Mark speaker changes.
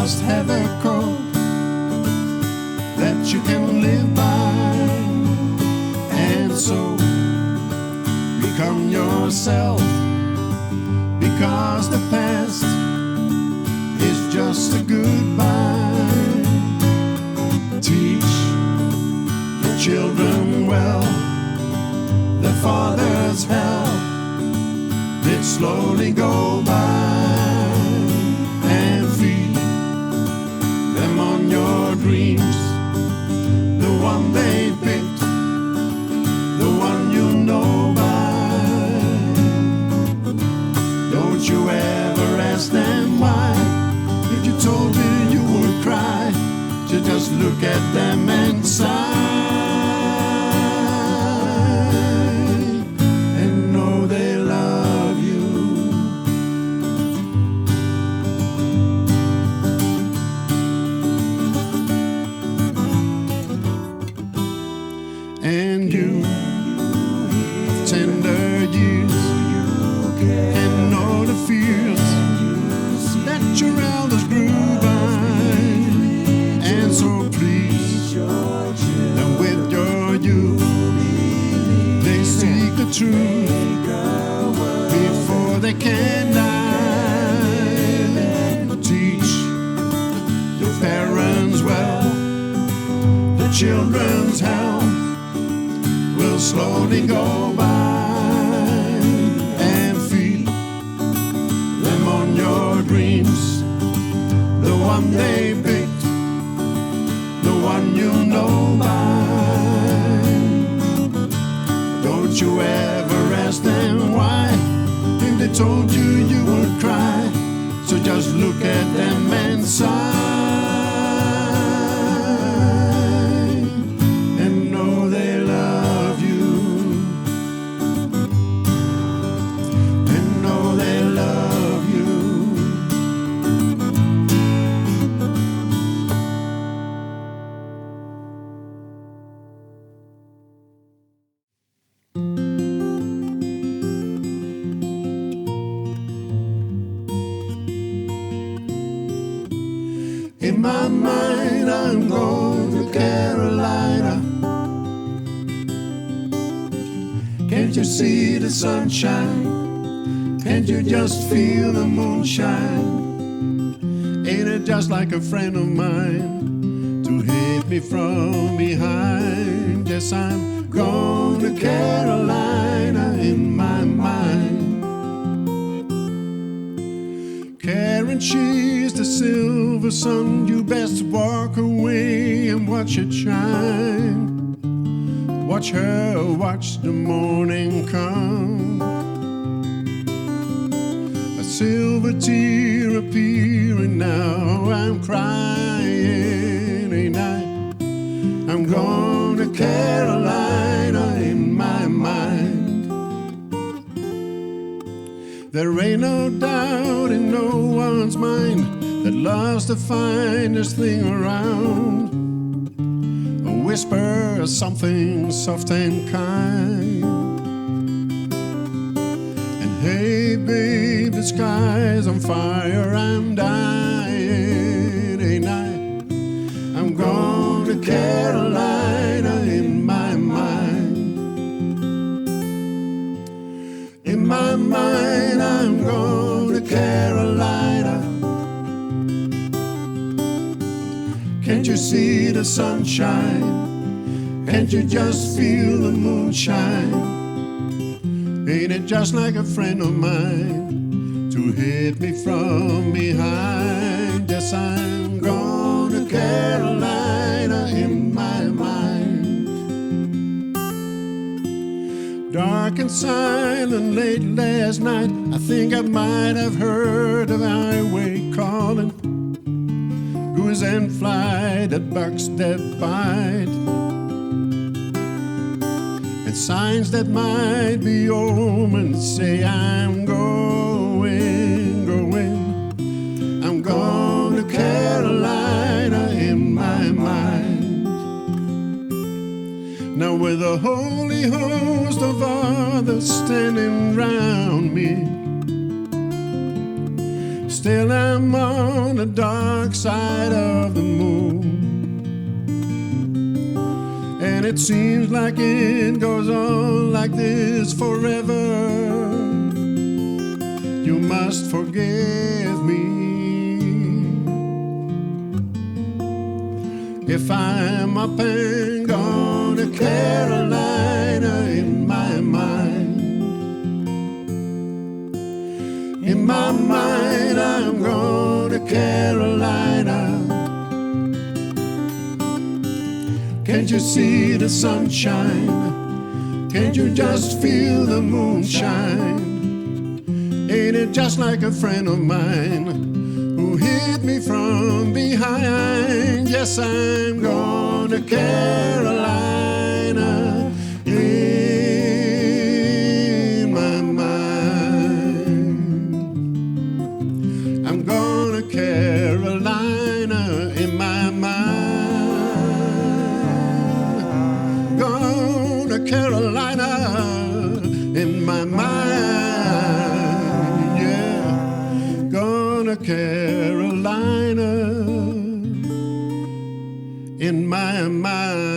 Speaker 1: must have a code that you can live by, and so become yourself, because the past is just a goodbye. Teach your children well, the father's help did slowly go by, and feed them on your dreams, the one they picked, the one you know by. Don't you ever ask them why. If you told me you would cry, you just look at them and sigh. And you, tender years, and all the fears that your elders grew by, and so please them with your youth, they seek the truth before they can die. Teach your parents well, the children's health will slowly go by, and feed them on your dreams, the one they picked, the one you know by. Don't you ever ask them why. If they told you you would cry, so just look at them and sigh. In my mind, I'm going to Carolina. Can't you see the sunshine? Can't you just feel the moonshine? Ain't it just like a friend of mine to hit me from behind? Yes, I'm going to Carolina in my mind. Karen, she's the silver sun. You best walk away and watch it shine. Watch her, watch the morning come. A silver tear appearing now. I'm crying, ain't I? I'm going to Carolina in my mind. There ain't no doubt in no one's mind that love's the finest thing around. A whisper of something soft and kind. And hey babe, the sky's on fire, I'm dying, ain't I? I'm going to Carolina in my mind. In my mind, I'm going to Carolina. Can't you see the sunshine? Can't you just feel the moonshine? Ain't it just like a friend of mine to hit me from behind? Yes, I'm going to Carolina in my mind. Dark and silent late last night, I think I might have heard the highway calling. Goose and fly, that bucks that bite, and signs that might be omens say I'm going, I'm going to Carolina in my mind. Now with a holy host of others standing round me, Still I'm on the dark side of the moon, and it seems like it goes on like this forever. You must forgive me if I'm up and gone to Carolina in my mind. In my mind I'm going to Carolina. Can't you see the sunshine? Can't you just feel the moonshine? Ain't it just like a friend of mine who hit me from behind? Yes, I'm going to Carolina in my mind. I'm going to Carolina in my mind. Going to Carolina in my mind. Yeah, going to Carolina in my mind.